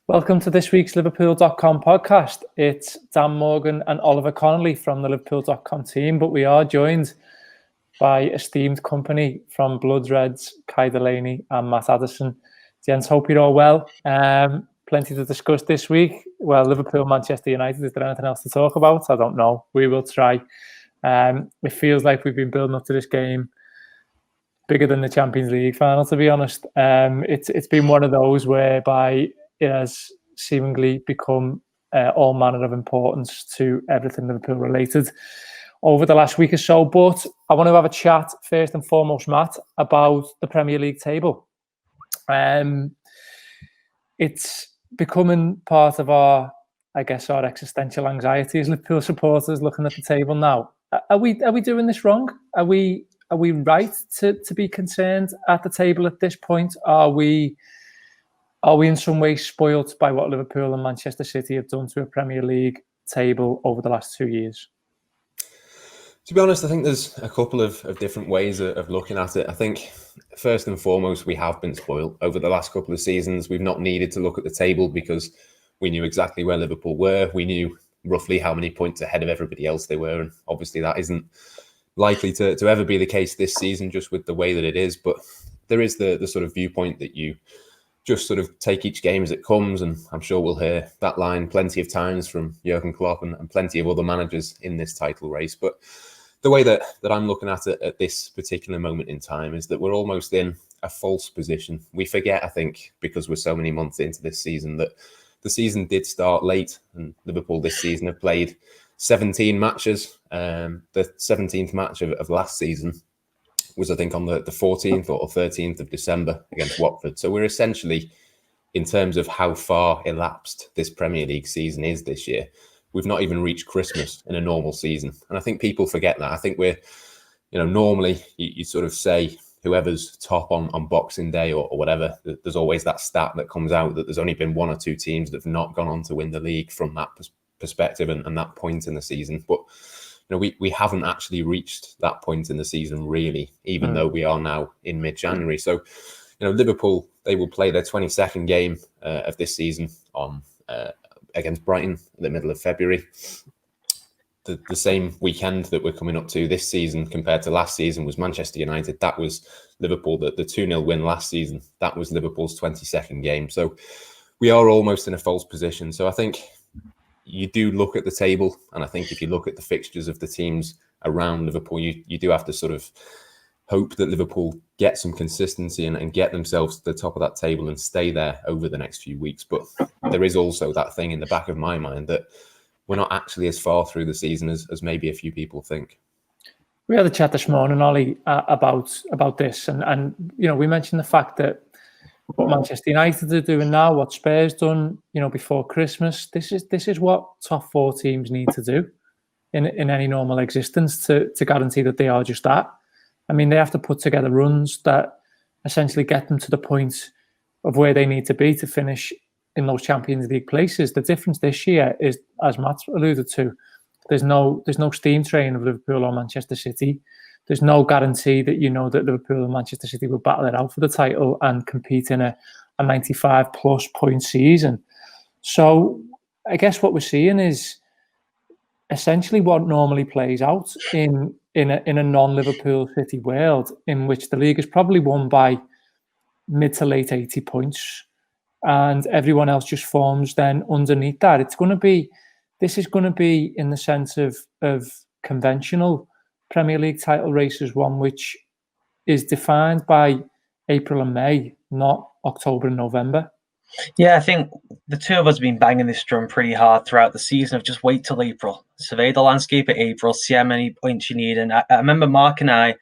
Welcome to this week's Liverpool.com podcast. It's Dan Morgan and Ollie Connelly from the Liverpool.com team, but we are joined by esteemed company from Blood Reds, Kai Delaney and Matt Addison. Gents, hope you're all well. Plenty to discuss this week. Well, Liverpool, Manchester United, is there anything else to talk about? I don't know. We will try. It feels like we've been building up to this game bigger than the Champions League final, to be honest. It's been one of those whereby it has seemingly become all manner of importance to everything Liverpool related over the last week or so. But I want to have a chat first and foremost, Matt, about the Premier League table. It's becoming part of our existential anxiety as Liverpool supporters looking at the table now. Are we doing this wrong? Are we right to be concerned at the table at this point? Are we in some way spoilt by what Liverpool and Manchester City have done to a Premier League table over the last 2 years? To be honest, I think there's a couple of different ways of looking at it. I think first and foremost, we have been spoiled over the last couple of seasons. We've not needed to look at the table because we knew exactly where Liverpool were. We knew roughly how many points ahead of everybody else they were. And obviously that isn't likely to ever be the case this season, just with the way that it is. But there is the sort of viewpoint that you just sort of take each game as it comes. And I'm sure we'll hear that line plenty of times from Jurgen Klopp and plenty of other managers in this title race. But the way that I'm looking at it at this particular moment in time is that we're almost in a false position. We forget, I think, because we're so many months into this season, that the season did start late, and Liverpool this season have played 17 matches. The 17th match of last season was, I think, on the 14th or 13th of December against Watford. So we're essentially, in terms of how far elapsed this Premier League season is this year, we've not even reached Christmas in a normal season. And I think people forget that. I think we're, normally you sort of say whoever's top on Boxing Day or whatever, there's always that stat that comes out that there's only been one or two teams that have not gone on to win the league from that perspective and that point in the season. But we haven't actually reached that point in the season, really, even though we are now in mid-January. So, Liverpool, they will play their 22nd game of this season on against Brighton in the middle of February. The same weekend that we're coming up to this season compared to last season was Manchester United. That was Liverpool, the 2-0 win last season. That was Liverpool's 22nd game. So we are almost in a false position. So I think you do look at the table, and I think if you look at the fixtures of the teams around Liverpool, you do have to sort of hope that Liverpool get some consistency and get themselves to the top of that table and stay there over the next few weeks. But there is also that thing in the back of my mind that we're not actually as far through the season as maybe a few people think. We had a chat this morning, Ollie, about this, and we mentioned the fact that what Manchester United are doing now, what Spurs done, before Christmas. This is what top four teams need to do in any normal existence to guarantee that they are just that. I mean, they have to put together runs that essentially get them to the point of where they need to be to finish in those Champions League places. The difference this year is, as Matt alluded to, there's no steam train of Liverpool or Manchester City. There's no guarantee that that Liverpool and Manchester City will battle it out for the title and compete in a 95-plus point season. So I guess what we're seeing is essentially what normally plays out in a non-Liverpool City world, in which the league is probably won by mid to late 80 points, and everyone else just forms then underneath that. This is going to be in the sense of conventional Premier League title races, one which is defined by April and May, not October and November. Yeah, I think the two of us have been banging this drum pretty hard throughout the season of just wait till April. Survey the landscape at April, see how many points you need. And I remember Mark and I,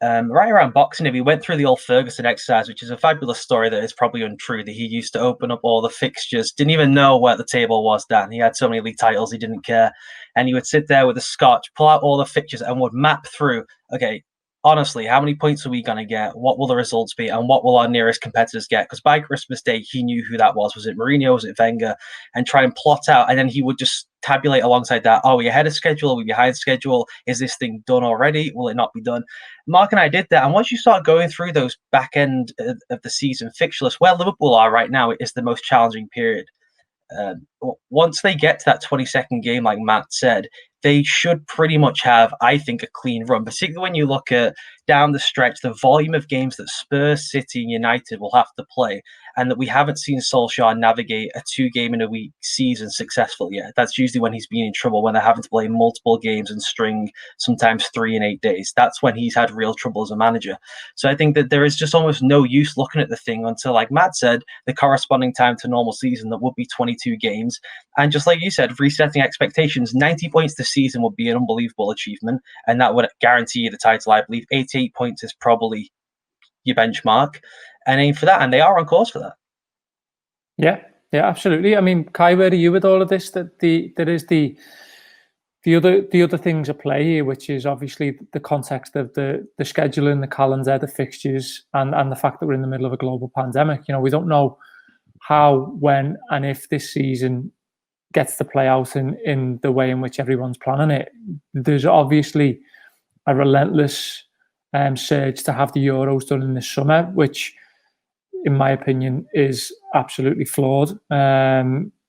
right around Boxing Day, we went through the old Ferguson exercise, which is a fabulous story that is probably untrue, that he used to open up all the fixtures, didn't even know where the table was, Dan. He had so many league titles, he didn't care. And he would sit there with a scotch, pull out all the fixtures and would map through, okay, honestly, how many points are we going to get? What will the results be? And what will our nearest competitors get? Because by Christmas Day, he knew who that was. Was it Mourinho? Was it Wenger? And try and plot out. And then he would just tabulate alongside that. Are we ahead of schedule? Are we behind schedule? Is this thing done already? Will it not be done? Mark and I did that. And once you start going through those back end of the season fixture list, where Liverpool are right now is the most challenging period. Once they get to that 22nd game, like Matt said, they should pretty much have, I think, a clean run, particularly when you look at down the stretch, the volume of games that Spurs, City, and United will have to play, and that we haven't seen Solskjaer navigate a 2-game-in-a-week season successfully yet. That's usually when he's been in trouble, when they're having to play multiple games and string sometimes 3 in 8 days. That's when he's had real trouble as a manager. So I think that there is just almost no use looking at the thing until, like Matt said, the corresponding time to normal season that would be 22 games. And just like you said, resetting expectations, 90 points this season would be an unbelievable achievement, and that would guarantee you the title. I believe 88 points is probably your benchmark, and aim for that, and they are on course for that. Yeah, absolutely. I mean, Kai, where are you with all of this? That there is the other things at play here, which is obviously the context of the scheduling, the calendar, the fixtures, and the fact that we're in the middle of a global pandemic. You know, we don't know how, when, and if this season gets to play out in the way in which everyone's planning it. There's obviously a relentless surge to have the Euros done in the summer, which, in my opinion, is absolutely flawed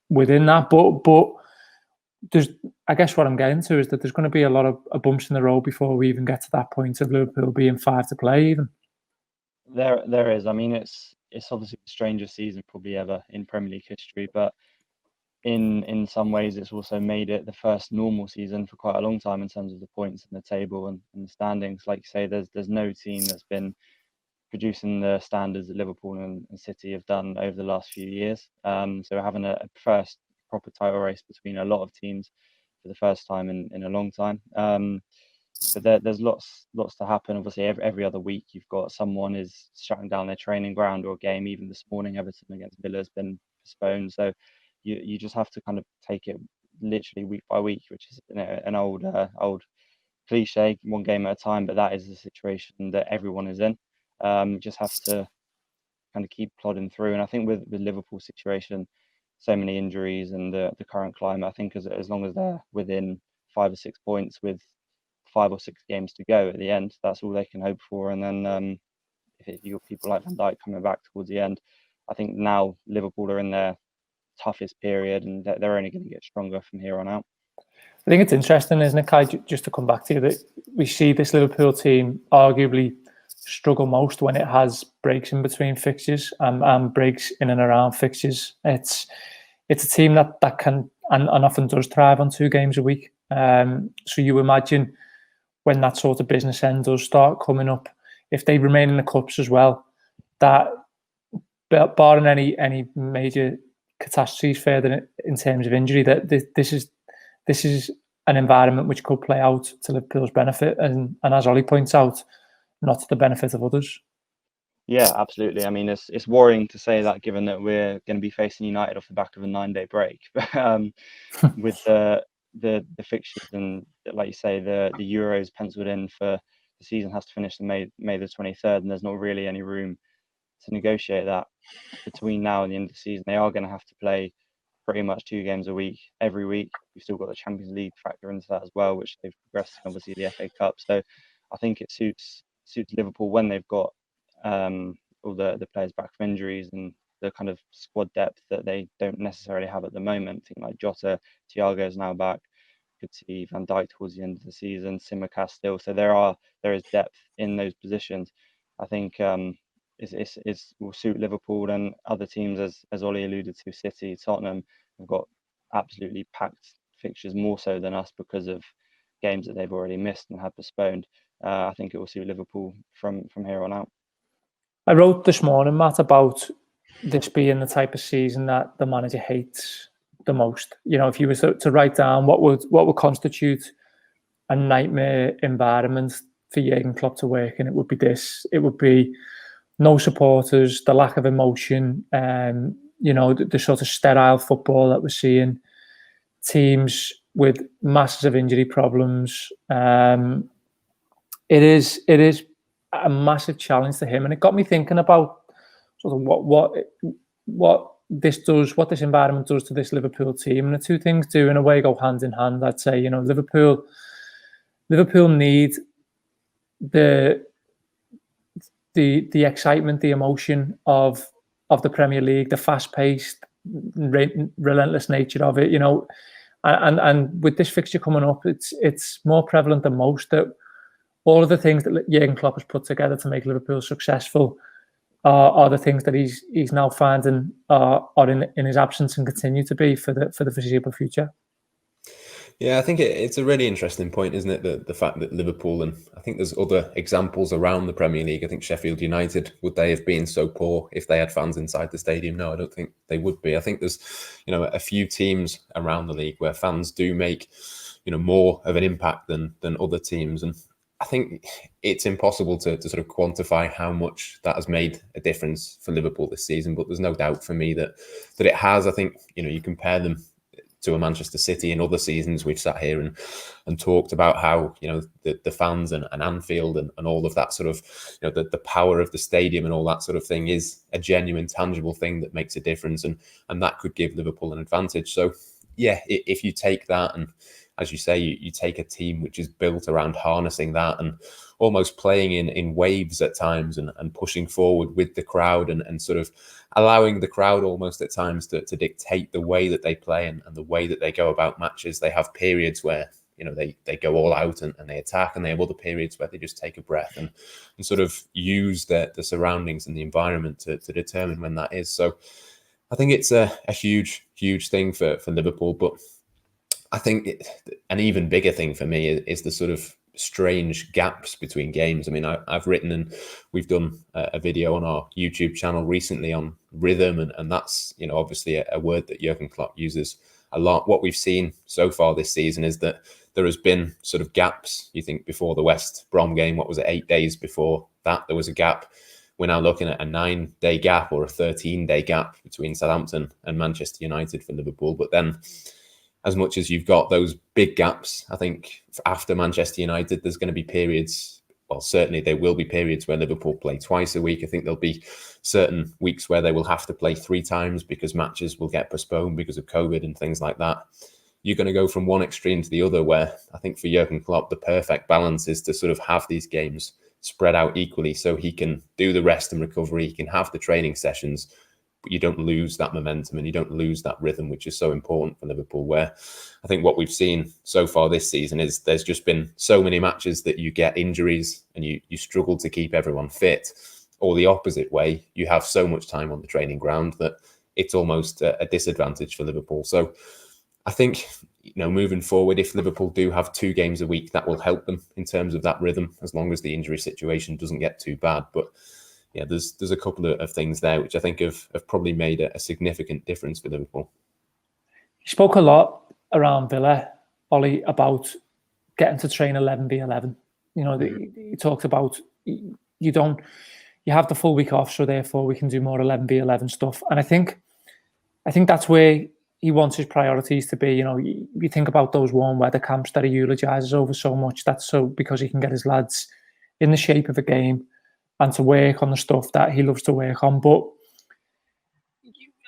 within that. But there's, I guess what I'm getting to is that there's going to be a lot of bumps in the road before we even get to that point of Liverpool being 5 to play even. There is. I mean, it's obviously the strangest season probably ever in Premier League history, but in some ways it's also made it the first normal season for quite a long time in terms of the points in the table and the standings. Like you say, there's no team that's been producing the standards that Liverpool and City have done over the last few years. So we're having a first proper title race between a lot of teams for the first time in a long time. But there's lots to happen. Obviously, every other week you've got someone is shutting down their training ground or a game. Even this morning, Everton against Villa has been postponed. So you just have to kind of take it literally week by week, which is, you know, an old cliche, one game at a time. But that is the situation that everyone is in. Just have to kind of keep plodding through. And I think with Liverpool's situation, so many injuries and the current climate, I think as long as they're within 5 or 6 points with 5 or 6 games to go at the end, that's all they can hope for. And then if you've got people like Van Dijk coming back towards the end, I think now Liverpool are in their toughest period, and they're only going to get stronger from here on out. I think it's interesting, isn't it, Kai, just to come back to you, that we see this Liverpool team arguably struggle most when it has breaks in between fixtures and breaks in and around fixtures. It's a team that can and often does thrive on 2 games a week. So you imagine when that sort of business end does start coming up, if they remain in the cups as well, that barring any major catastrophes further in terms of injury, that this is an environment which could play out to Liverpool's benefit, and as Ollie points out, not to the benefit of others. Yeah, absolutely. I mean, it's worrying to say that, given that we're going to be facing United off the back of a 9-day break, with the fixtures and, like you say, the Euros penciled in for the season has to finish on May the 23rd, and there's not really any room to negotiate that between now and the end of the season. They are going to have to play pretty much 2 games a week every week. We've still got the Champions League factor into that as well, which they've progressed, and obviously the FA Cup. So I think it suits Liverpool when they've got all the players back from injuries and the kind of squad depth that they don't necessarily have at the moment. I think like Jota, Thiago is now back. Could see Van Dijk towards the end of the season, Simicast still. So there is depth in those positions. I think it will suit Liverpool, and other teams, as Ollie alluded to, City, Tottenham have got absolutely packed fixtures, more so than us because of games that they've already missed and had postponed. I think it will suit Liverpool from here on out. I wrote this morning, Matt, about this being the type of season that the manager hates the most. You know, if you were to write down what would constitute a nightmare environment for Jurgen Klopp to work in, it would be this. It would be no supporters, the lack of emotion, you know, the sort of sterile football that we're seeing, teams with massive injury problems, it is a massive challenge to him, and it got me thinking about sort of what this does, what this environment does to this Liverpool team, and the two things do in a way go hand in hand. I'd say, you know, Liverpool need the excitement, the emotion of the Premier League, the fast-paced, relentless nature of it, you know, and with this fixture coming up, it's more prevalent than most that all of the things that Jurgen Klopp has put together to make Liverpool successful are the things that he's now finding are in his absence and continue to be for the foreseeable future. Yeah, I think it's a really interesting point, isn't it? The fact that Liverpool, and I think there's other examples around the Premier League. I think Sheffield United, would they have been so poor if they had fans inside the stadium? No, I don't think they would be. I think there's, you know, a few teams around the league where fans do make, you know, more of an impact than other teams. And I think it's impossible to sort of quantify how much that has made a difference for Liverpool this season. But there's no doubt for me that it has. I think, you know, you compare them to a Manchester City in other seasons. We've sat here and talked about how, you know, the fans and Anfield and all of that sort of, you know, the power of the stadium and all that sort of thing is a genuine, tangible thing that makes a difference. And that could give Liverpool an advantage. So, yeah, if you take that and, as you say, you take a team which is built around harnessing that and almost playing in waves at times and pushing forward with the crowd and sort of allowing the crowd almost at times to dictate the way that they play and the way that they go about matches. They have periods where, you know, they go all out and they attack, and they have other periods where they just take a breath and sort of use the surroundings and the environment to determine when that is. So I think it's a huge, huge thing for Liverpool. But I think an even bigger thing for me is the sort of strange gaps between games. I mean, I've written, and we've done a video on our YouTube channel recently on rhythm, and that's, you know, obviously a word that Jurgen Klopp uses a lot. What we've seen so far this season is that there has been sort of gaps. You think before the West Brom game, what was it, 8 days before that, there was a gap. We're now looking at a 9-day gap or a 13-day gap between Southampton and Manchester United for Liverpool. But then, as much as you've got those big gaps, I think after Manchester United, there's going to be periods, well, certainly there will be periods where Liverpool play twice a week. I think there'll be certain weeks where they will have to play 3 times because matches will get postponed because of COVID and things like that. You're going to go from one extreme to the other, where I think for Jurgen Klopp, the perfect balance is to sort of have these games spread out equally so he can do the rest and recovery, he can have the training sessions, but you don't lose that momentum and you don't lose that rhythm, which is so important for Liverpool. Where I think what we've seen so far this season is there's just been so many matches that you get injuries and you struggle to keep everyone fit, or the opposite way, you have so much time on the training ground that it's almost a disadvantage for Liverpool. So I think, you know, moving forward, if Liverpool do have 2 games a week, that will help them in terms of that rhythm, as long as the injury situation doesn't get too bad. But yeah, there's a couple of things there which I think have probably made a significant difference for Liverpool. He spoke a lot around Villa, Ollie, about getting to train 11v11. You know, he talked about you have the full week off, so therefore we can do more 11v11 stuff. And I think that's where he wants his priorities to be. You know, you think about those warm weather camps that he eulogises over so much. That's so because he can get his lads in the shape of a game and to work on the stuff that he loves to work on. But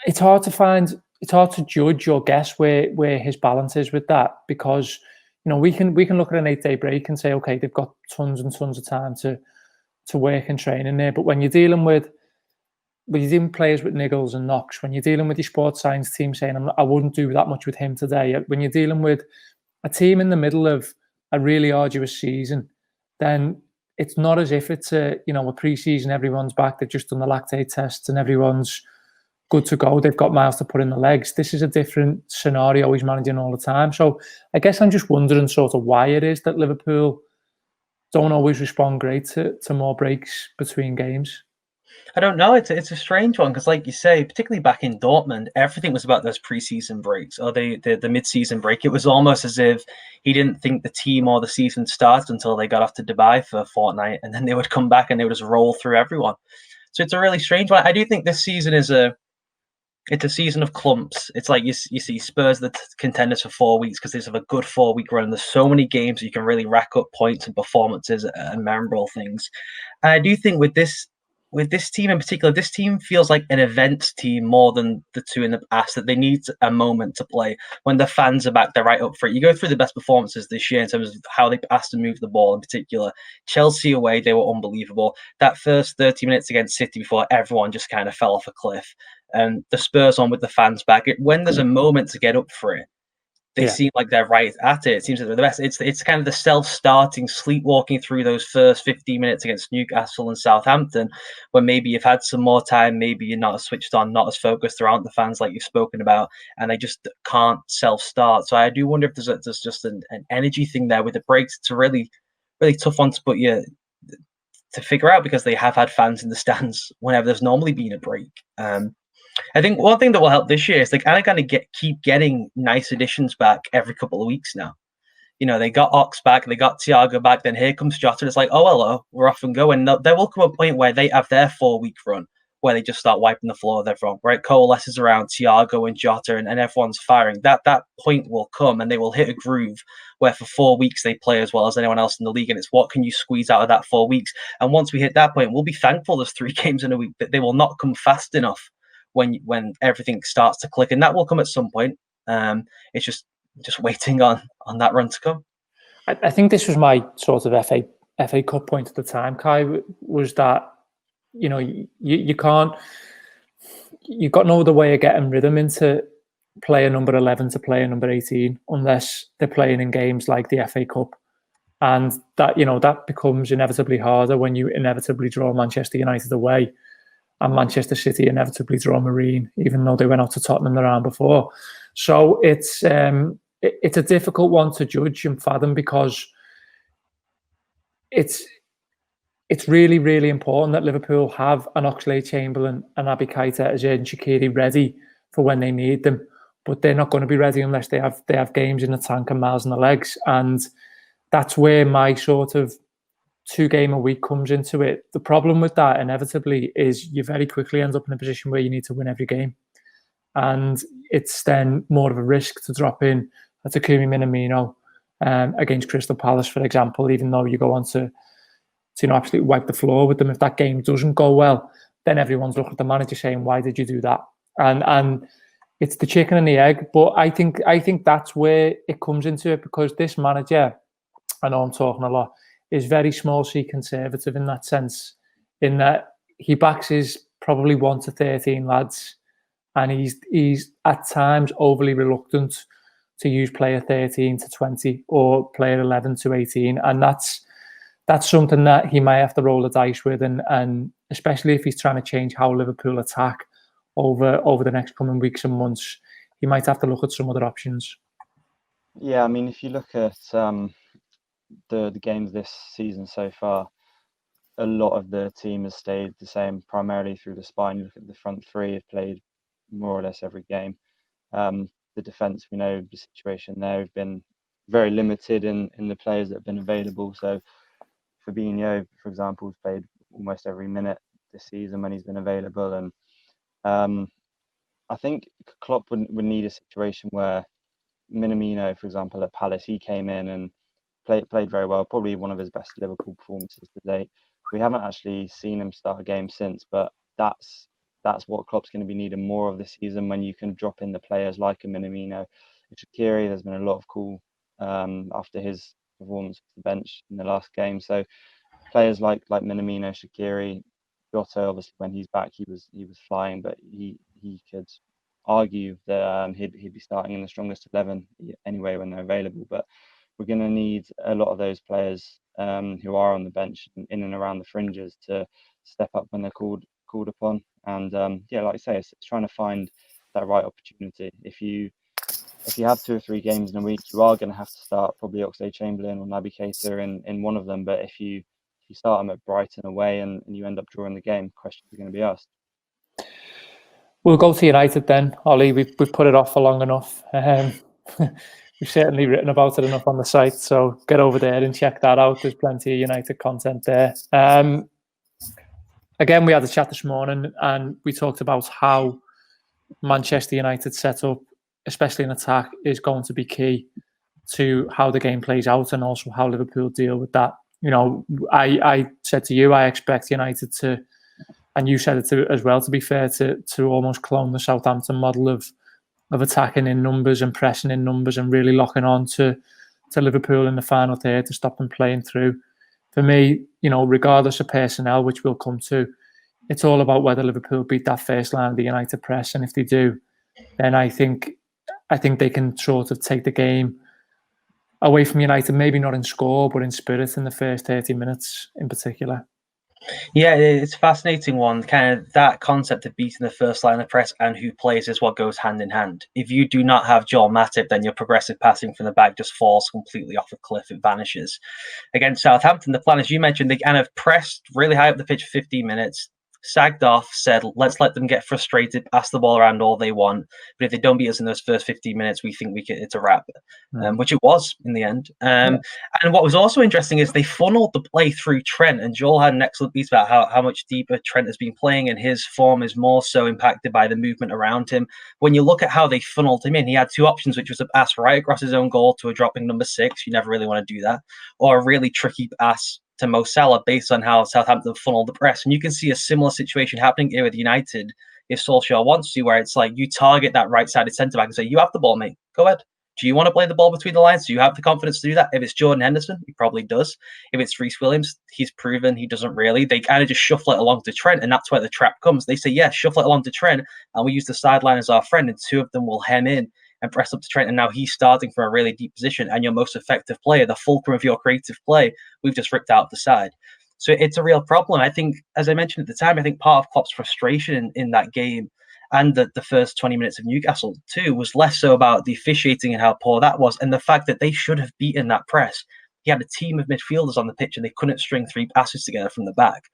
it's hard to judge or guess where his balance is with that, because, you know, we can look at an 8-day break and say, okay, they've got tons and tons of time to work and train in there. But when you're dealing with players with niggles and knocks, when you're dealing with your sports science team saying, I wouldn't do that much with him today, when you're dealing with a team in the middle of a really arduous season, then it's not as if it's a pre-season, everyone's back, they've just done the lactate tests and everyone's good to go, they've got miles to put in the legs. This is a different scenario he's managing all the time. So I guess I'm just wondering sort of why it is that Liverpool don't always respond great to more breaks between games. I don't know. It's a strange one because, like you say, particularly back in Dortmund, everything was about those pre-season breaks or the mid-season break. It was almost as if he didn't think the team or the season started until they got off to Dubai for a fortnight, and then they would come back and they would just roll through everyone. So it's a really strange one. I do think this season is a it's a season of clumps. It's like you see Spurs the contenders for 4 weeks because they have a good 4-week run. And there's so many games you can really rack up points and performances and memorable things. And I do think with this team in particular, this team feels like an events team more than the two in the past, that they need a moment to play. When the fans are back, they're right up for it. You go through the best performances this year in terms of how they asked to move the ball in particular. Chelsea away, they were unbelievable. That first 30 minutes against City before everyone just kind of fell off a cliff. And the Spurs on with the fans back. When there's a moment to get up for it, they seem like they're right at it. It seems like they're the best. It's kind of the self-starting, sleepwalking through those first 15 minutes against Newcastle and Southampton, when maybe you've had some more time, maybe you're not as switched on, not as focused. There aren't the fans like you've spoken about, and they just can't self-start. So I do wonder if there's just an energy thing there with the breaks. It's a really, really tough one to put you to figure out, because they have had fans in the stands whenever there's normally been a break. I think one thing that will help this year is they kind of keep getting nice additions back every couple of weeks now. You know, they got Ox back, they got Thiago back, then here comes Jota. It's like, oh, hello, we're off and going. There will come a point where they have their 4-week run where they just start wiping the floor with everyone, right? Coalesces around Thiago and Jota and everyone's firing. That point will come, and they will hit a groove where for 4 weeks they play as well as anyone else in the league. And it's what can you squeeze out of that 4 weeks? And once we hit that point, we'll be thankful there's 3 games in a week, that they will not come fast enough when everything starts to click, and that will come at some point. It's just waiting on that run to come. I think this was my sort of FA Cup point at the time, Kai, was that, you know, you can't, you've got no other way of getting rhythm into player number 11 to player number 18 unless they're playing in games like the FA Cup. And that, you know, that becomes inevitably harder when you inevitably draw Manchester United away, and Manchester City inevitably draw Marine, even though they went out to Tottenham the round before. So it's a difficult one to judge and fathom, because it's really, really important that Liverpool have an Oxlade-Chamberlain, an Naby Keita, Xherdan Shaqiri ready for when they need them. But they're not going to be ready unless they have games in the tank and miles in the legs. And that's where my sort of 2-game a week comes into it. The problem with that inevitably is you very quickly end up in a position where you need to win every game, and it's then more of a risk to drop in a Takumi Minamino against Crystal Palace, for example, even though you go on to absolutely wipe the floor with them. If that game doesn't go well, then everyone's looking at the manager saying, why did you do that? And it's the chicken and the egg. But I think that's where it comes into it, because this manager, I know I'm talking a lot, is very small C conservative in that sense, in that he backs his probably 1 to 13 lads, and he's at times overly reluctant to use player 13 to 20 or player 11 to 18, and that's something that he might have to roll the dice with, and especially if he's trying to change how Liverpool attack over the next coming weeks and months, he might have to look at some other options. Yeah, I mean, if you look at the games this season so far, a lot of the team has stayed the same, primarily through the spine. You look at the front three, have played more or less every game. The defence, we know the situation there, have been very limited in the players that have been available. So Fabinho, for example, has played almost every minute this season when he's been available. And I think Klopp would need a situation where Minamino, for example, at Palace, he came in and played very well, probably one of his best Liverpool performances to date. We haven't actually seen him start a game since, but that's what Klopp's going to be needing more of this season, when you can drop in the players like a Minamino. Shaqiri, there's been a lot of call after his performance off the bench in the last game. So players like Minamino, Shaqiri, Jota, obviously when he's back, he was flying, but he could argue that he'd be starting in the strongest 11 anyway when they're available. But we're going to need a lot of those players who are on the bench in and around the fringes to step up when they're called upon. And like I say, it's trying to find that right opportunity. If you have 2 or 3 games in a week, you are going to have to start probably Oxlade-Chamberlain or Naby Keita in one of them. But if you start them at Brighton away and you end up drawing the game, questions are going to be asked. We'll go to United then, Ollie. We've put it off for long enough. We've certainly written about it enough on the site, so get over there and check that out. There's plenty of United content there. Again, we had a chat this morning and we talked about how Manchester United setup, especially in attack, is going to be key to how the game plays out and also how Liverpool deal with that. I said to you, I expect United to, and you said it to, as well, to be fair, to almost clone the Southampton model of attacking in numbers and pressing in numbers and really locking on to Liverpool in the final third to stop them playing through. For me, regardless of personnel, which we'll come to, it's all about whether Liverpool beat that first line of the United press. And if they do, then I think they can sort of take the game away from United, maybe not in score, but in spirit in the first 30 minutes in particular. Yeah, it's a fascinating one. Kind of that concept of beating the first line of press and who plays is what goes hand in hand. If you do not have Joel Matip, then your progressive passing from the back just falls completely off a cliff. It vanishes. Against Southampton, the plan, as you mentioned, they kind of pressed really high up the pitch for 15 minutes, sagged off, said, let's let them get frustrated, pass the ball around all they want. But if they don't beat us in those first 15 minutes, we think it's a wrap, which it was in the end. And what was also interesting is they funneled the play through Trent, and Joel had an excellent piece about how much deeper Trent has been playing, and his form is more so impacted by the movement around him. When you look at how they funneled him in, he had two options, which was a pass right across his own goal to a dropping number 6. You never really want to do that. Or a really tricky pass to Mo Salah based on how Southampton funneled the press. And you can see a similar situation happening here with United if Solskjaer wants to, where it's like you target that right-sided centre-back and say, you have the ball, mate. Go ahead. Do you want to play the ball between the lines? Do you have the confidence to do that? If it's Jordan Henderson, he probably does. If it's Reece Williams, he's proven he doesn't really. They kind of just shuffle it along to Trent, and that's where the trap comes. They say, yeah, shuffle it along to Trent, and we use the sideline as our friend, and two of them will hem in and press up to Trent, and now he's starting from a really deep position, and your most effective player, the fulcrum of your creative play, we've just ripped out the side. So it's a real problem. I think, as I mentioned at the time, I think part of Klopp's frustration in that game and the first 20 minutes of Newcastle too was less so about the officiating and how poor that was, and the fact that they should have beaten that press. He had a team of midfielders on the pitch, and they couldn't string 3 passes together from the back.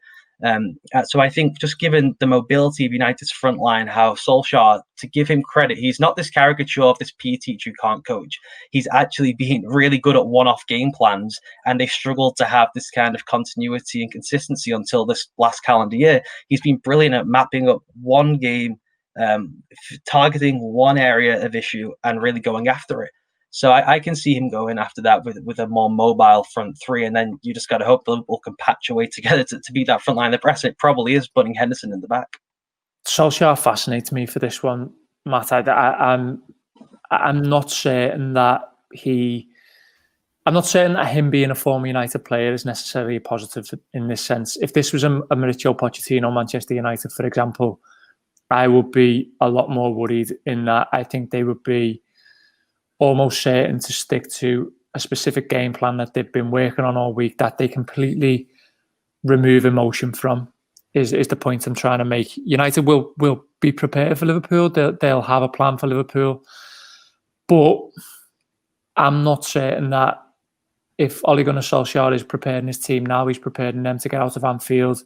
So I think just given the mobility of United's front line, how Solskjaer, to give him credit, he's not this caricature of this PE teacher who can't coach. He's actually been really good at one-off game plans, and they struggled to have this kind of continuity and consistency until this last calendar year. He's been brilliant at mapping up one game, targeting one area of issue and really going after it. So I can see him going after that with a more mobile front three, and then you just got to hope the Liverpool can patch away together to beat that front line. The press, it probably is putting Henderson in the back. Solskjaer fascinates me for this one, Matt. I'm not certain that him being a former United player is necessarily a positive in this sense. If this was a Mauricio Pochettino Manchester United, for example, I would be a lot more worried in that I think they would be almost certain to stick to a specific game plan that they've been working on all week, that they completely remove emotion from, is the point I'm trying to make. United will be prepared for Liverpool. They'll have a plan for Liverpool. But I'm not certain that if Ole Gunnar Solskjaer is preparing his team now, he's preparing them to get out of Anfield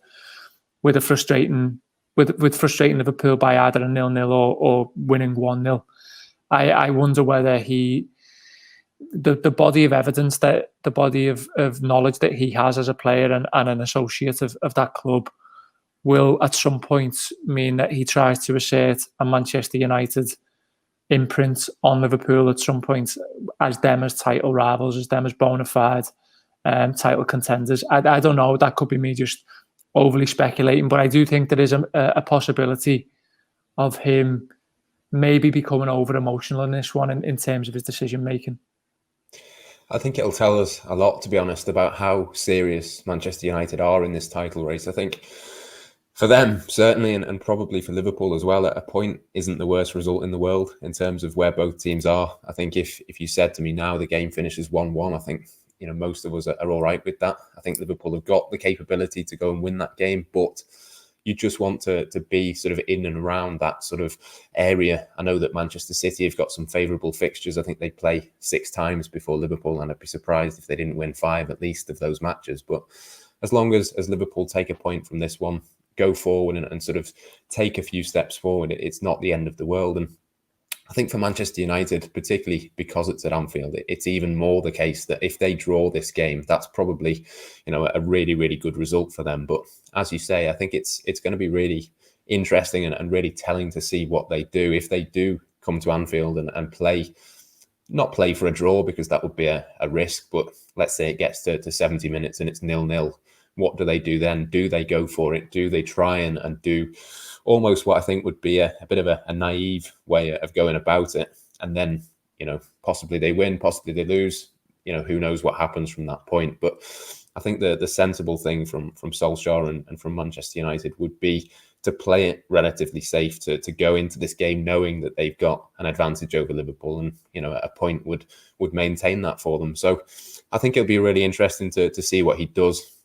with frustrating Liverpool by either a 0-0 or winning 1-0. I wonder whether the body of evidence, that the body of knowledge that he has as a player and an associate of that club will at some point mean that he tries to assert a Manchester United imprint on Liverpool at some point as them as title rivals, as them as bona fide title contenders. I don't know. That could be me just overly speculating, but I do think there is a possibility of him maybe becoming over emotional in this one in terms of his decision making. I think it'll tell us a lot, to be honest, about how serious Manchester United are in this title race. I think for them, certainly, and probably for Liverpool as well, at a point isn't the worst result in the world in terms of where both teams are. I think if you said to me now the game finishes 1-1, I think most of us are all right with that. I think Liverpool have got the capability to go and win that game, but you just want to be sort of in and around that sort of area. I know that Manchester City have got some favourable fixtures. I think they play 6 times before Liverpool, and I'd be surprised if they didn't win 5 at least of those matches. But as long as Liverpool take a point from this one, go forward and sort of take a few steps forward, it's not the end of the world. And I think for Manchester United, particularly because it's at Anfield, it's even more the case that if they draw this game, that's probably, a really, really good result for them. But as you say, I think it's going to be really interesting and really telling to see what they do if they do come to Anfield and not play for a draw, because that would be a risk. But let's say it gets to 70 minutes and it's 0-0. What do they do then? Do they go for it? Do they try and do almost what I think would be a bit of a naive way of going about it? And then, possibly they win, possibly they lose. Who knows what happens from that point. But I think the sensible thing from Solskjaer and from Manchester United would be to play it relatively safe, to go into this game knowing that they've got an advantage over Liverpool, and at a point would maintain that for them. So I think it'll be really interesting to see what he does.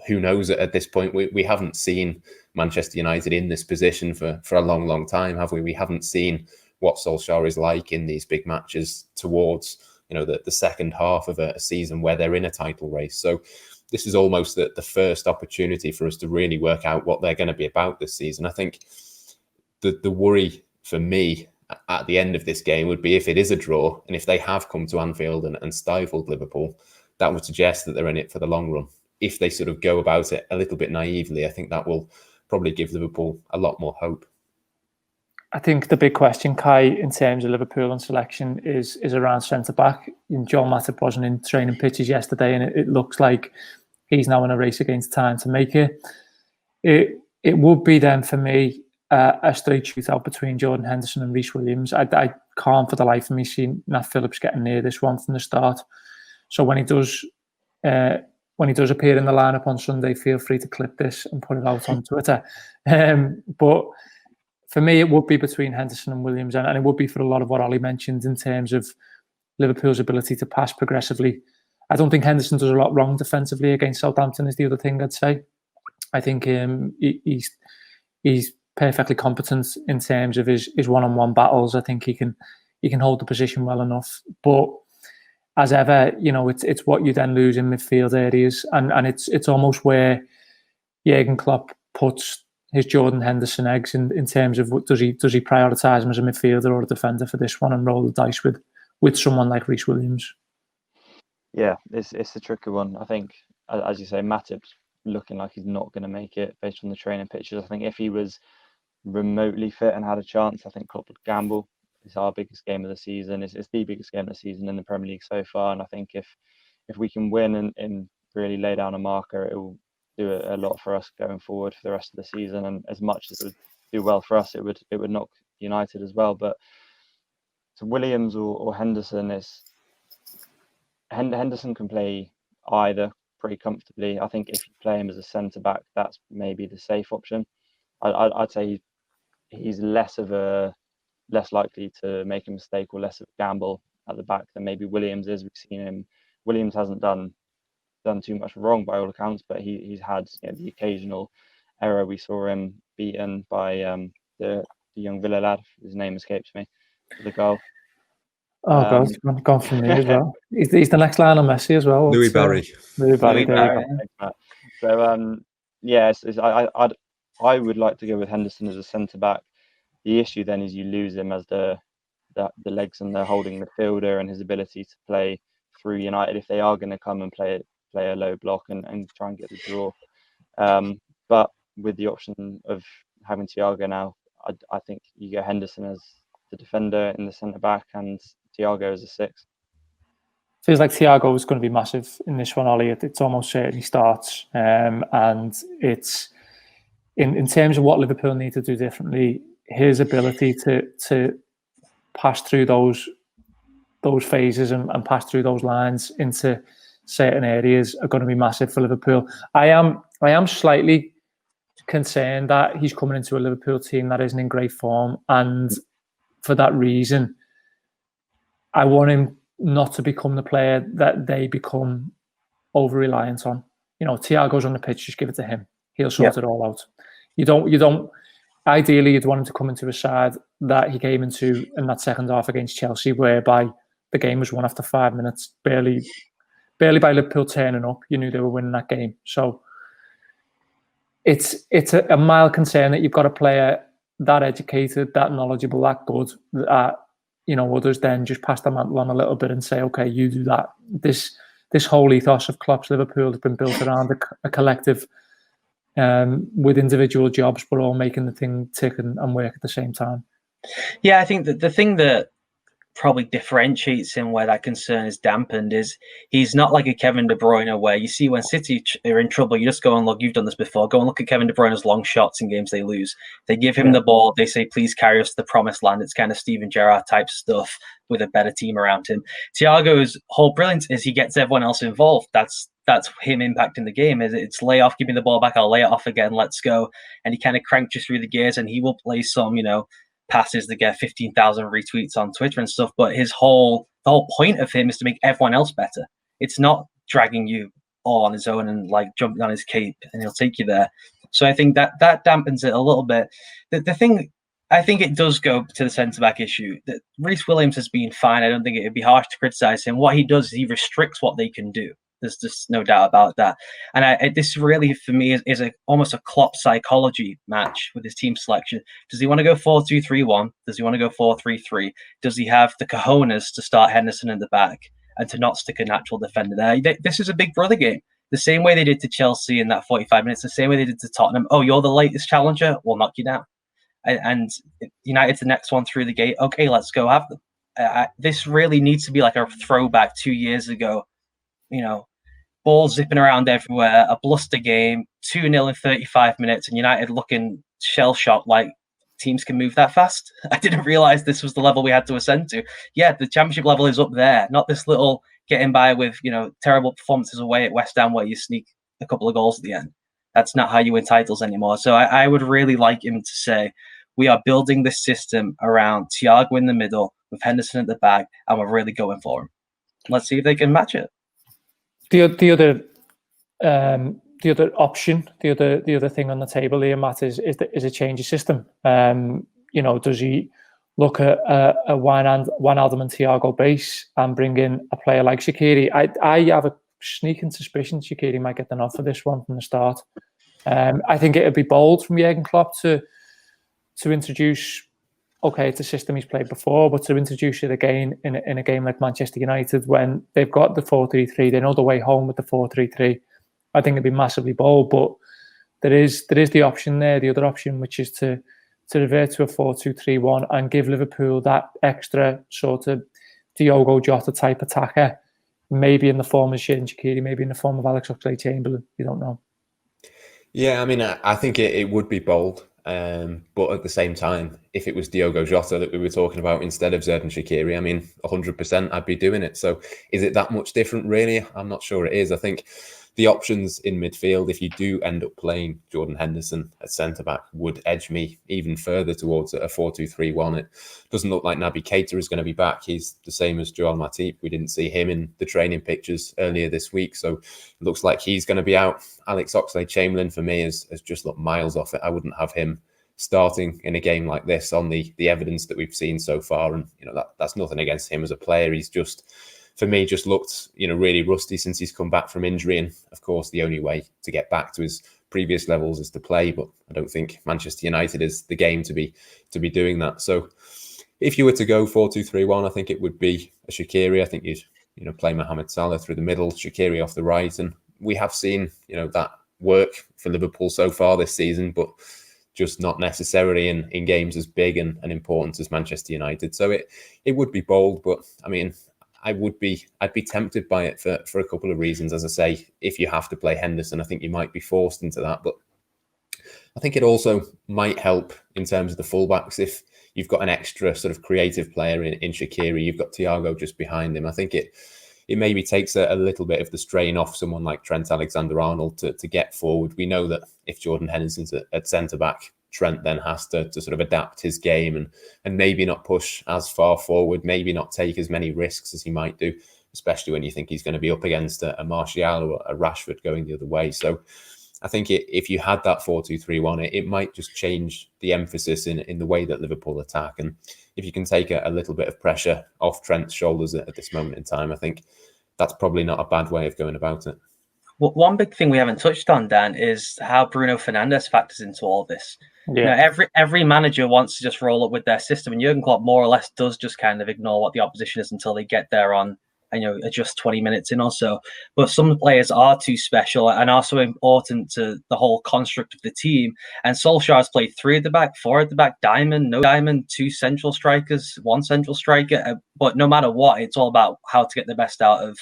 Who knows at this point? We haven't seen Manchester United in this position for a long time, have we? We haven't seen what Solskjaer is like in these big matches towards the second half of a season where they're in a title race. So this is almost the first opportunity for us to really work out what they're going to be about this season. I think the worry for me at the end of this game would be if it is a draw, and if they have come to Anfield and stifled Liverpool, that would suggest that they're in it for the long run. If they sort of go about it a little bit naively, I think that will probably give Liverpool a lot more hope. I think the big question, Kai, in terms of Liverpool and selection is around centre-back. Joel Matip wasn't in training pitches yesterday, and it looks like he's now in a race against time to make it. It would be then, for me, a straight shootout between Jordan Henderson and Reece Williams. I can't for the life of me see Nat Phillips getting near this one from the start. So when he does appear in the lineup on Sunday, feel free to clip this and put it out on Twitter. But for me, it would be between Henderson and Williams, and it would be for a lot of what Ollie mentioned in terms of Liverpool's ability to pass progressively. I don't think Henderson does a lot wrong defensively against Southampton, is the other thing I'd say. I think he's perfectly competent in terms of his one-on-one battles. I think he can hold the position well enough. But as ever, it's what you then lose in midfield areas, and it's almost where Jurgen Klopp puts his Jordan Henderson eggs in terms of does he prioritise him as a midfielder or a defender for this one and roll the dice with someone like Reece Williams? Yeah, it's a tricky one. I think, as you say, Matip's looking like he's not going to make it based on the training pictures. I think if he was remotely fit and had a chance, I think Klopp would gamble. It's our biggest game of the season. It's the biggest game of the season in the Premier League so far. And I think if we can win and really lay down a marker, it will do a lot for us going forward for the rest of the season. And as much as it would do well for us, it would knock United as well. But to Williams or Henderson, Henderson can play either pretty comfortably. I think if you play him as a centre back, that's maybe the safe option. I'd say he's less likely to make a mistake or less of a gamble at the back than maybe Williams is. We've seen him. Williams hasn't done too much wrong by all accounts, but he's had the occasional error. We saw him beaten by the young Villa lad, his name escapes me, for the goal. Oh God, it's gone from me as well. He's the next Lionel Messi as well. Louis Barry. Louis Barry. So I would like to go with Henderson as a centre back. The issue then is you lose him as the legs and the holding midfielder and his ability to play through United if they are going to come and play a low block and try and get the draw. But with the option of having Thiago now, I think you go Henderson as the defender in the centre back and Thiago as a six. Feels like Thiago is going to be massive in this one, Ollie. It's almost certainly starts, and it's in terms of what Liverpool need to do differently. His ability to pass through those phases and pass through those lines into certain areas are going to be massive for Liverpool. I am slightly concerned that he's coming into a Liverpool team that isn't in great form, and for that reason, I want him not to become the player that they become over-reliant on. Thiago's on the pitch, just give it to him. He'll sort it all out. You don't. Ideally, you'd want him to come into a side that he came into in that second half against Chelsea, whereby the game was won after 5 minutes, barely by Liverpool turning up. You knew they were winning that game. So it's a mild concern that you've got a player that educated, that knowledgeable, that good, that others then just pass the mantle on a little bit and say, okay, you do that. This whole ethos of Klopp's Liverpool has been built around a collective with individual jobs, but all making the thing tick and work at the same time. Yeah, I think that the thing that probably differentiates him where that concern is dampened is he's not like a Kevin De Bruyne where you see when City are in trouble, you just go and look, you've done this before, go and look at Kevin De Bruyne's long shots in games they lose. They give him the ball, they say, please carry us to the promised land. It's kind of Steven Gerrard type stuff with a better team around him. Thiago's whole brilliance is he gets everyone else involved. That's him impacting the game. It's lay off, give me the ball back, I'll lay it off again, let's go. And he kind of cranks you through the gears, and he will play some, passes that get 15,000 retweets on Twitter and stuff. But the whole point of him is to make everyone else better. It's not dragging you all on his own and like jumping on his cape and he'll take you there. So I think that dampens it a little bit. The thing, I think it does go to the centre-back issue. That Reece Williams has been fine. I don't think it would be harsh to criticise him. What he does is he restricts what they can do. There's just no doubt about that. And this really, for me, is almost a Klopp psychology match with his team selection. Does he want to go 4-2-3-1? Does he want to go 4-3-3? Does he have the cojones to start Henderson in the back and to not stick a natural defender there? This is a big brother game. The same way they did to Chelsea in that 45 minutes, the same way they did to Tottenham. Oh, you're the latest challenger? We'll knock you down. And United's the next one through the gate. Okay, let's go have them. This really needs to be like a throwback 2 years ago. Balls zipping around everywhere, a bluster game, 2-0 in 35 minutes, and United looking shell-shocked like teams can move that fast. I didn't realise this was the level we had to ascend to. Yeah, the Championship level is up there, not this little getting by with, terrible performances away at West Ham where you sneak a couple of goals at the end. That's not how you win titles anymore. So I would really like him to say, we are building this system around Thiago in the middle with Henderson at the back, and we're really going for him. Let's see if they can match it. The other option, the other thing on the table here, Matt, is a change of system. Does he look at a Wijnaldum and Thiago base and bring in a player like Shaqiri? I have a sneaking suspicion Shaqiri might get the nod for this one from the start. I think it would be bold from Jurgen Klopp to introduce. Okay, it's a system he's played before, but to introduce it again in a game like Manchester United when they've got the 4-3-3, they know the way home with the 4-3-3. I think it'd be massively bold, but there is the option there, the other option, which is to revert to a 4-2-3-1 and give Liverpool that extra sort of Diogo Jota type attacker, maybe in the form of Xherdan Shaqiri, maybe in the form of Alex Oxlade-Chamberlain. You don't know. Yeah, I mean, I think it would be bold. But at the same time, if it was Diogo Jota that we were talking about instead of Xherdan Shaqiri, I mean, 100% I'd be doing it. So is it that much different, really? I'm not sure it is. I think the options in midfield, if you do end up playing Jordan Henderson at centre-back, would edge me even further towards a 4-2-3-1. It doesn't look like Naby Keita is going to be back. He's the same as Joel Matip. We didn't see him in the training pictures earlier this week, so it looks like he's going to be out. Alex Oxlade-Chamberlain, for me, has just looked miles off it. I wouldn't have him starting in a game like this on the evidence that we've seen so far. And, that's nothing against him as a player. He's just, for me, just looked, really rusty since he's come back from injury. And of course, the only way to get back to his previous levels is to play. But I don't think Manchester United is the game to be doing that. So if you were to go 4-2-3-1, I think it would be a Shaqiri. I think you'd play Mohamed Salah through the middle, Shaqiri off the right. And we have seen, that work for Liverpool so far this season, but just not necessarily in games as big and important as Manchester United. So it would be bold, but I mean, I'd be tempted by it for a couple of reasons. As I say, if you have to play Henderson, I think you might be forced into that. But I think it also might help in terms of the fullbacks if you've got an extra sort of creative player in Shaqiri. You've got Thiago just behind him. I think it maybe takes a little bit of the strain off someone like Trent Alexander-Arnold to get forward. We know that if Jordan Henderson's at centre-back, Trent then has to sort of adapt his game and maybe not push as far forward, maybe not take as many risks as he might do, especially when you think he's going to be up against a Martial or a Rashford going the other way. So I think if you had that 4-2-3-1, it might just change the emphasis in the way that Liverpool attack. And if you can take a little bit of pressure off Trent's shoulders at this moment in time, I think that's probably not a bad way of going about it. Well, one big thing we haven't touched on, Dan, is how Bruno Fernandes factors into all this. Yeah. Every manager wants to just roll up with their system, and Jurgen Klopp more or less does just kind of ignore what the opposition is until they get there on and adjust 20 minutes in or so. But some players are too special and are so important to the whole construct of the team. And Solskjaer has played 3 at the back, 4 at the back, diamond, no diamond, 2 central strikers, 1 central striker. But no matter what, it's all about how to get the best out of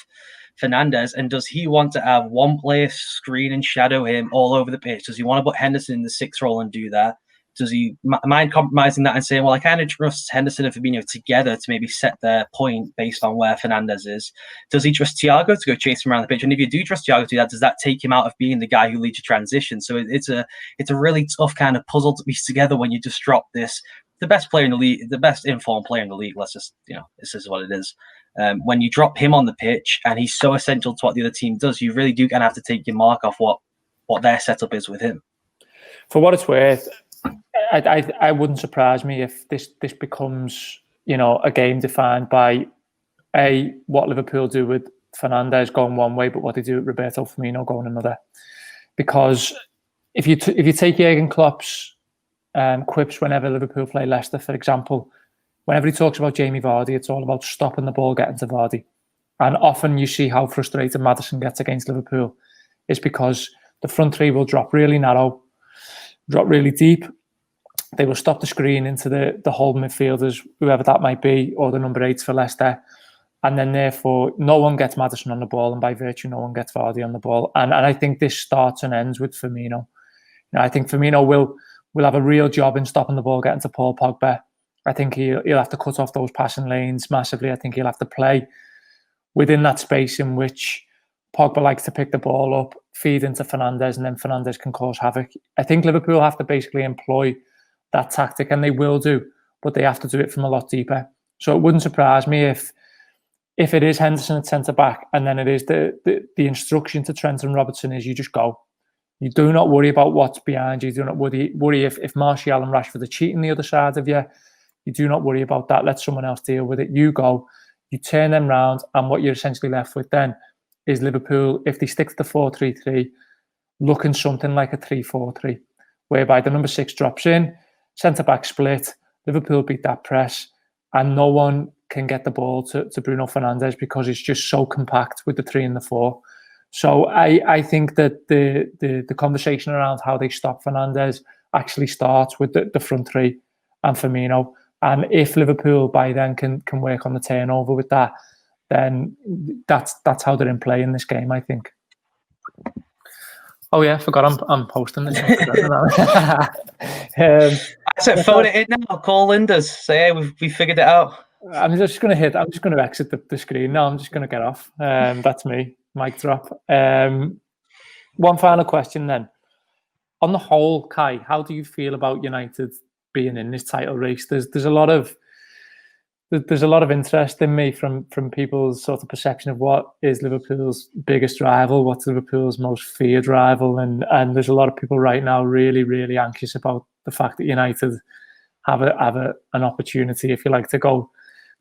Fernandes. And does he want to have one player screen and shadow him all over the pitch? Does he want to put Henderson in the 6th role and do that? Does he mind compromising that and saying, well, I kind of trust Henderson and Firmino together to maybe set their point based on where Fernandes is? Does he trust Thiago to go chase him around the pitch? And if you do trust Thiago to do that, does that take him out of being the guy who leads your transition? So it's a really tough kind of puzzle to piece together when you just drop this, the best player in the league, the best informed player in the league. Let's just, this is what it is. When you drop him on the pitch and he's so essential to what the other team does, you really do kind of have to take your mark off what their setup is with him. For what it's worth, I wouldn't surprise me if this becomes, a game defined by what Liverpool do with Fernandes going one way, but what they do with Roberto Firmino going another. Because if you take Jurgen Klopp's quips whenever Liverpool play Leicester, for example, whenever he talks about Jamie Vardy, it's all about stopping the ball getting to Vardy. And often you see how frustrated Maddison gets against Liverpool. It's because the front 3 will drop really narrow, drop really deep. They will stop the screen into the whole midfielders, whoever that might be, or the number 8s for Leicester. And then therefore, no one gets Maddison on the ball, and by virtue, no one gets Vardy on the ball. And I think this starts and ends with Firmino. I think Firmino will have a real job in stopping the ball getting to Paul Pogba. I think he'll have to cut off those passing lanes massively. I think he'll have to play within that space in which Pogba likes to pick the ball up, feed into Fernandes, and then Fernandes can cause havoc. I think Liverpool have to basically employ that tactic, and they will do, but they have to do it from a lot deeper. So it wouldn't surprise me if it is Henderson at centre-back, and then it is the instruction to Trent and Robertson is you just go. You do not worry about what's behind you. You do not worry if Martial and Rashford are cheating the other side of you. You do not worry about that. Let someone else deal with it. You go, you turn them round, and what you're essentially left with then is Liverpool, if they stick to the 4-3-3, looking something like a 3-4-3, whereby the number 6 drops in, centre-back split, Liverpool beat that press, and no one can get the ball to Bruno Fernandes because it's just so compact with the 3 and the 4. So I think that the conversation around how they stop Fernandes actually starts with the front 3 and Firmino. And if Liverpool by then can work on the turnover with that, then that's how they're in play in this game, I think. Oh yeah, I forgot I'm posting this. I said, phone it in now. Call Linders. Say, hey, we figured it out. I'm just going to exit the screen now. I'm just going to get off. That's me. Mic drop. One final question then. On the whole, Kai, how do you feel about United being in this title race? There's a lot of interest in me from people's sort of perception of what is Liverpool's biggest rival, what's Liverpool's most feared rival, and there's a lot of people right now really, really anxious about the fact that United have an opportunity, if you like, to go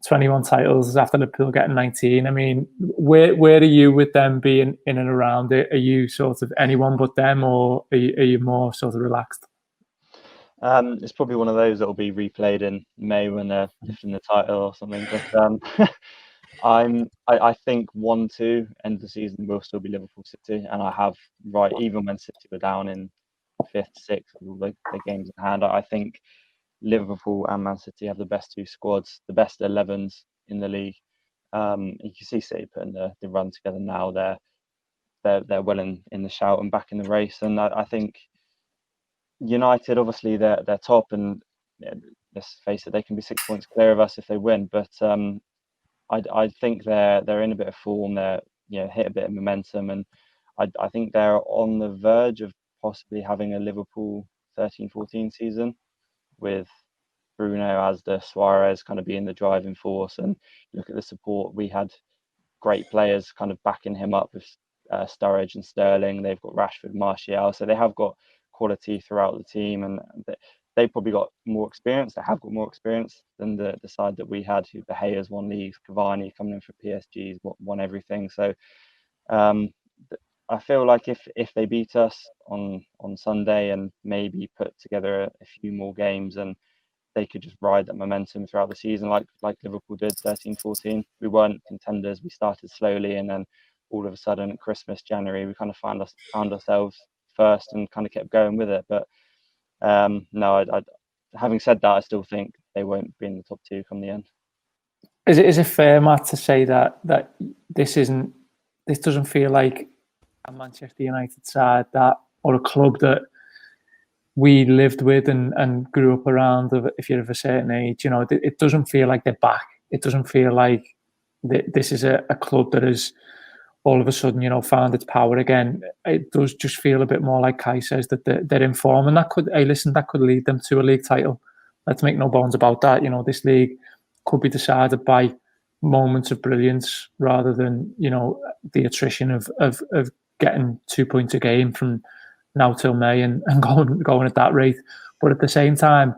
21 titles after Liverpool getting 19. I mean, where are you with them being in and around it? Are you sort of anyone but them, or are you more sort of relaxed? It's probably one of those that will be replayed in May when they're lifting the title or something. But I think 1-2 end of the season will still be Liverpool City, and I have even when City were down in 5th, 6th, all the games in hand. I think Liverpool and Man City have the best 2 squads, the best 11s in the league. You can see City putting the run together now. They're well in the shout and back in the race, and I think United, obviously, they're top, and let's face it, they can be 6 points clear of us if they win. But I think they're in a bit of form. They're hit a bit of momentum, and I think they're on the verge of possibly having a Liverpool 13-14 season with Bruno, Asda, Suarez kind of being the driving force. And look at the support. We had great players kind of backing him up with Sturridge and Sterling. They've got Rashford, Martial, so they have got quality throughout the team, and they've probably got more experience. They have got more experience than the side that we had, who De Gea's won leagues, Cavani coming in for PSG's won everything. So I feel like if they beat us on Sunday and maybe put together a few more games, and they could just ride that momentum throughout the season, like Liverpool did 13-14. We weren't contenders. We started slowly, and then all of a sudden at Christmas, January, we kind of found ourselves first and kind of kept going with it. But no, having said that, I still think they won't be in the top two come the end. Is it fair, Matt, to say that this doesn't feel like a Manchester United side or a club that we lived with and grew up around if you're of a certain age? You know, it doesn't feel like they're back. It doesn't feel like this is a club that has all of a sudden, you know, found its power again. It does just feel a bit more like Kai says, that they're in form, and that could lead them to a league title. Let's make no bones about that. You know, this league could be decided by moments of brilliance rather than, you know, the attrition of getting 2 points a game from now till May and going at that rate. But at the same time,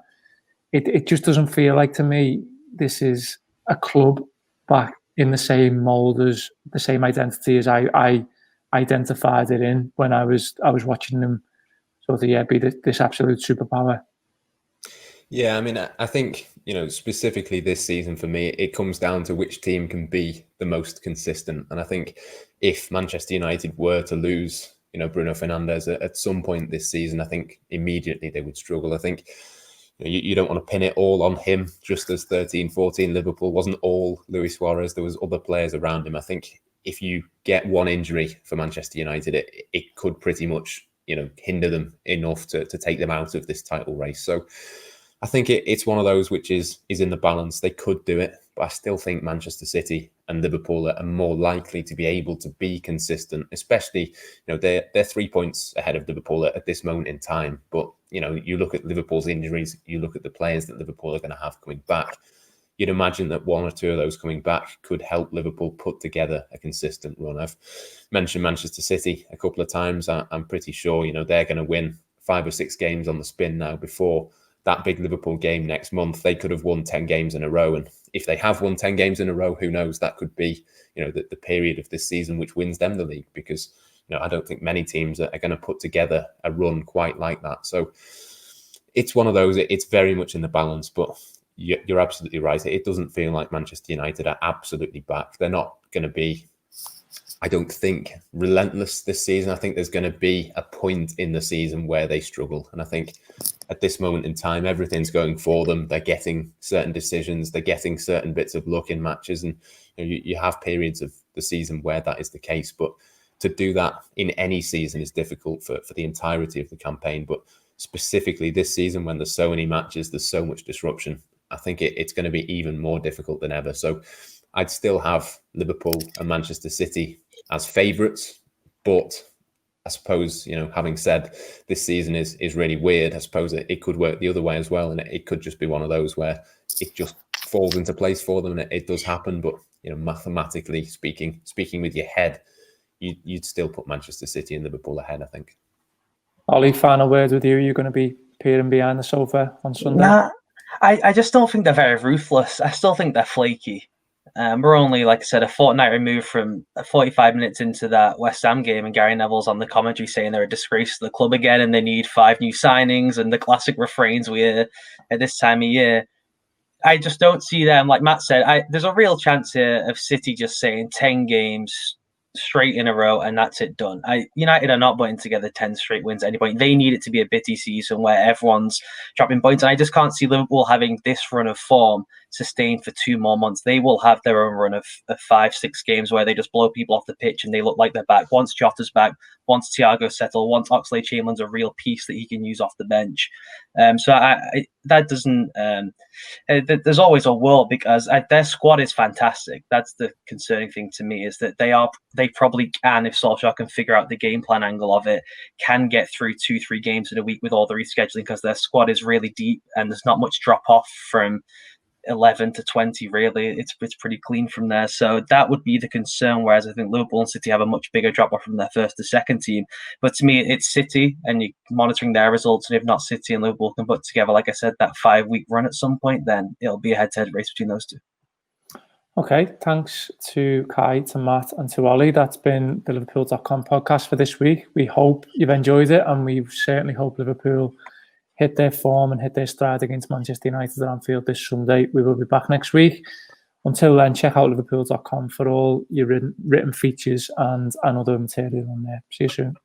it just doesn't feel like, to me, this is a club back in the same mould, as the same identity as I identified it in when I was watching them sort of be this absolute superpower. Yeah, I mean, I think, you know, specifically this season for me, it comes down to which team can be the most consistent. And I think if Manchester United were to lose, you know, Bruno Fernandes at some point this season, I think immediately they would struggle. I think you don't want to pin it all on him, just as 13-14 Liverpool wasn't all Luis Suarez. There was other players around him. I think if you get one injury for Manchester United, it could pretty much, you know, hinder them enough to take them out of this title race. So I think it's one of those which is in the balance. They could do it, but I still think Manchester City and Liverpool are more likely to be able to be consistent, especially, you know, they're 3 points ahead of Liverpool at this moment in time. But, you know, you look at Liverpool's injuries, you look at the players that Liverpool are going to have coming back. You'd imagine that one or two of those coming back could help Liverpool put together a consistent run. I've mentioned Manchester City a couple of times. I'm pretty sure, you know, they're going to win 5 or 6 games on the spin now before that big Liverpool game next month. They could have won 10 games in a row. And if they have won 10 games in a row, who knows? That could be, you know, the period of this season which wins them the league, because, you know, I don't think many teams are going to put together a run quite like that. So it's one of those, it's very much in the balance, but you're absolutely right. It doesn't feel like Manchester United are absolutely back. They're not going to be, I don't think, relentless this season. I think there's going to be a point in the season where they struggle. And I think at this moment in time, everything's going for them. They're getting certain decisions. They're getting certain bits of luck in matches. And you have periods of the season where that is the case. But to do that in any season is difficult for the entirety of the campaign. But specifically this season, when there's so many matches, there's so much disruption, I think it's going to be even more difficult than ever. So I'd still have Liverpool and Manchester City as favourites, but I suppose, you know, having said this season is really weird, I suppose it could work the other way as well, and it could just be one of those where it just falls into place for them, and it does happen. But, you know, mathematically speaking with your head, you'd still put Manchester City and Liverpool ahead, I think. Ollie, final word with you. Are you going to be peering behind the sofa on Sunday? Nah, I just don't think they're very ruthless. I still think they're flaky. We're only, like I said, a fortnight removed from 45 minutes into that West Ham game, and Gary Neville's on the commentary saying they're a disgrace to the club again and they need 5 new signings and the classic refrains we hear at this time of year. I just don't see them. Like Matt said, there's a real chance here of City just saying 10 games straight in a row and that's it, done. United are not putting together 10 straight wins at any point. They need it to be a bitty season where everyone's dropping points, and I just can't see Liverpool having this run of form sustained for 2 more months. They will have their own run of 5-6 games where they just blow people off the pitch and they look like they're back. Once Jota's back, once Thiago settled, once Oxlade-Chamberlain's a real piece that he can use off the bench. That doesn't. There's always a world, because their squad is fantastic. That's the concerning thing to me, is that they probably can, if Solskjaer can figure out the game plan angle of it, can get through 2-3 games in a week with all the rescheduling, because their squad is really deep and there's not much drop off from 11 to 20, really. It's pretty clean from there. So that would be the concern, whereas I think Liverpool and City have a much bigger drop off from their first to second team. But to me, it's City, and you're monitoring their results, and if not City and Liverpool can put together, like I said, that 5-week run at some point, then it'll be a head-to-head race between those two. Okay, thanks to Kai, to Matt and to Ollie. That's been the Liverpool.com podcast for this week. We hope you've enjoyed it, and we certainly hope Liverpool hit their form and hit their stride against Manchester United at Anfield this Sunday. We will be back next week. Until then, check out liverpool.com for all your written features and other material on there. See you soon.